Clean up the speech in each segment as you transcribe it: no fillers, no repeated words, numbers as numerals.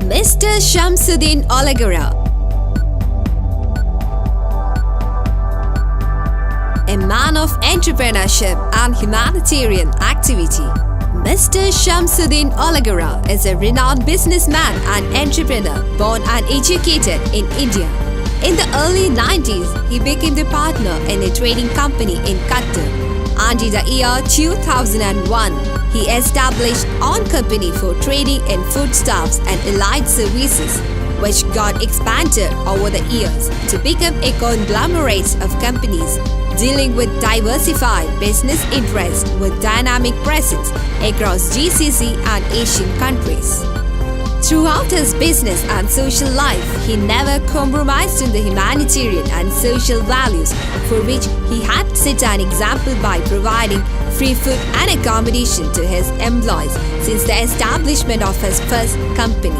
Mr. Shamsuddin Olagara, a man of entrepreneurship and humanitarian activity. Mr. Shamsuddin Olagara is a renowned businessman and entrepreneur born and educated in India. In the early 90s, he became the partner in a trading company in Qatar. And in the year 2001, he established own company for trading in foodstuffs and allied services, which got expanded over the years to become a conglomerate of companies dealing with diversified business interests with dynamic presence across GCC and Asian countries. Throughout his business and social life, he never compromised on the humanitarian and social values for which he had set an example by providing free food and accommodation to his employees since the establishment of his first company.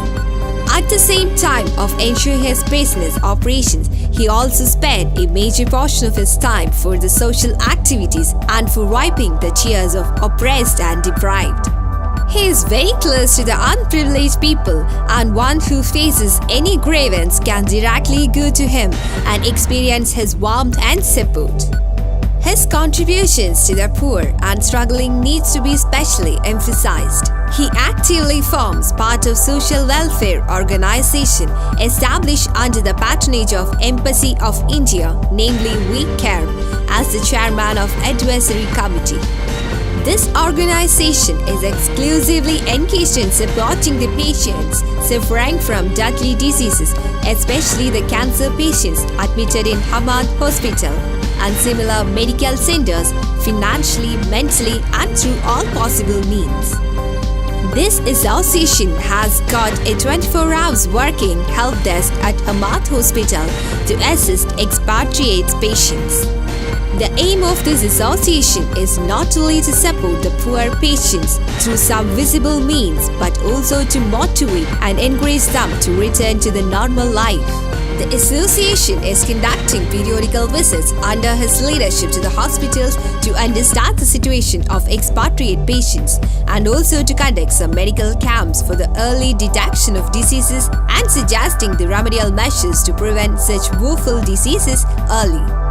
At the same time of ensuring his business operations, he also spent a major portion of his time for the social activities and for wiping the tears of oppressed and deprived. He is very close to the unprivileged people, and one who faces any grievance can directly go to him and experience his warmth and support. His contributions to the poor and struggling needs to be specially emphasized. He actively forms part of social welfare organization established under the patronage of Embassy of India, namely We Care, as the chairman of advisory committee. This organization is exclusively engaged in supporting the patients suffering from deadly diseases, especially the cancer patients admitted in Hamad Hospital and similar medical centers, financially, mentally, and through all possible means. This association has got a 24 hours working help desk at Hamad Hospital to assist expatriate patients. The aim of this association is not only to support the poor patients through some visible means, but also to motivate and encourage them to return to the normal life. The association is conducting periodical visits under his leadership to the hospitals to understand the situation of expatriate patients and also to conduct some medical camps for the early detection of diseases and suggesting the remedial measures to prevent such woeful diseases early.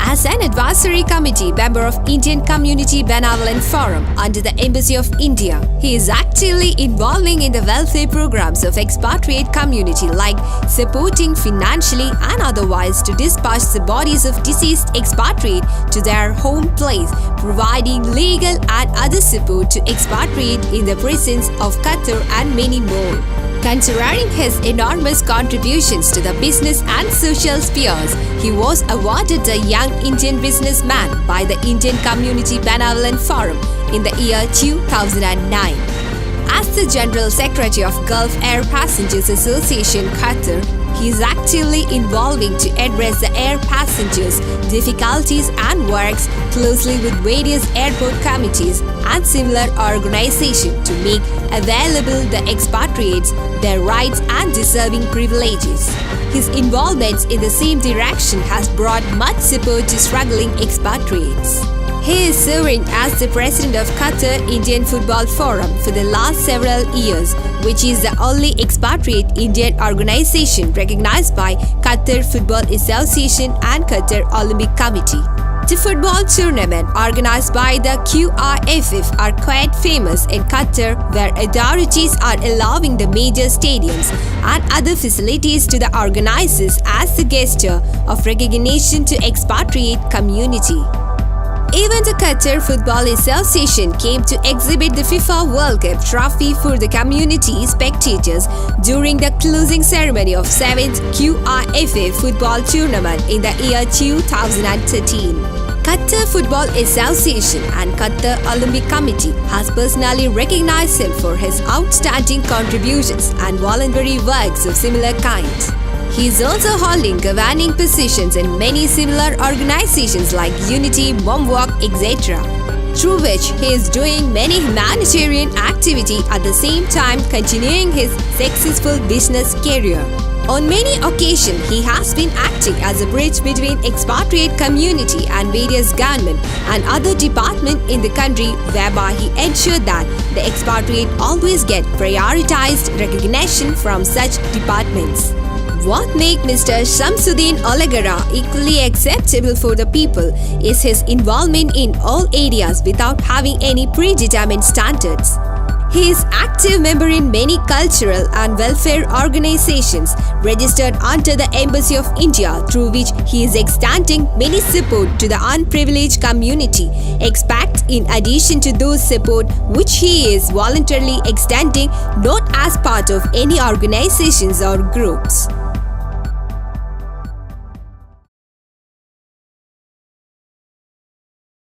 As an advisory committee member of Indian Community Benevolent Forum under the Embassy of India, he is actively involving in the welfare programs of expatriate community like supporting financially and otherwise to dispatch the bodies of deceased expatriate to their home place, providing legal and other support to expatriate in the prisons of Qatar and many more. Considering his enormous contributions to the business and social spheres, he was awarded the Young Indian Businessman by the Indian Community Benevolent Forum in the year 2009. As the General Secretary of Gulf Air Passengers Association Qatar, he is actively involving to address the air passengers' difficulties and works closely with various airport committees and similar organizations to make available the expatriates their rights and deserving privileges. His involvement in the same direction has brought much support to struggling expatriates. He is serving as the president of Qatar Indian Football Forum for the last several years, which is the only expatriate Indian organization recognized by Qatar Football Association and Qatar Olympic Committee. The football tournament organized by the QRFF are quite famous in Qatar, where authorities are allowing the major stadiums and other facilities to the organizers as the gesture of recognition to expatriate community. Even the Qatar Football Association came to exhibit the FIFA World Cup trophy for the community spectators during the closing ceremony of 7th QRFA football tournament in the year 2013. Qatar Football Association and Qatar Olympic Committee has personally recognized him for his outstanding contributions and voluntary works of similar kind. He is also holding governing positions in many similar organizations like Unity, Momwalk, etc. through which he is doing many humanitarian activity at the same time continuing his successful business career. On many occasions, he has been acting as a bridge between expatriate community and various government and other departments in the country, whereby he ensured that the expatriate always get prioritized recognition from such departments. What makes Mr. Shamsuddin Olegara equally acceptable for the people is his involvement in all areas without having any predetermined standards. He is active member in many cultural and welfare organizations registered under the Embassy of India, through which he is extending many support to the unprivileged community, expats in addition to those support which he is voluntarily extending not as part of any organizations or groups.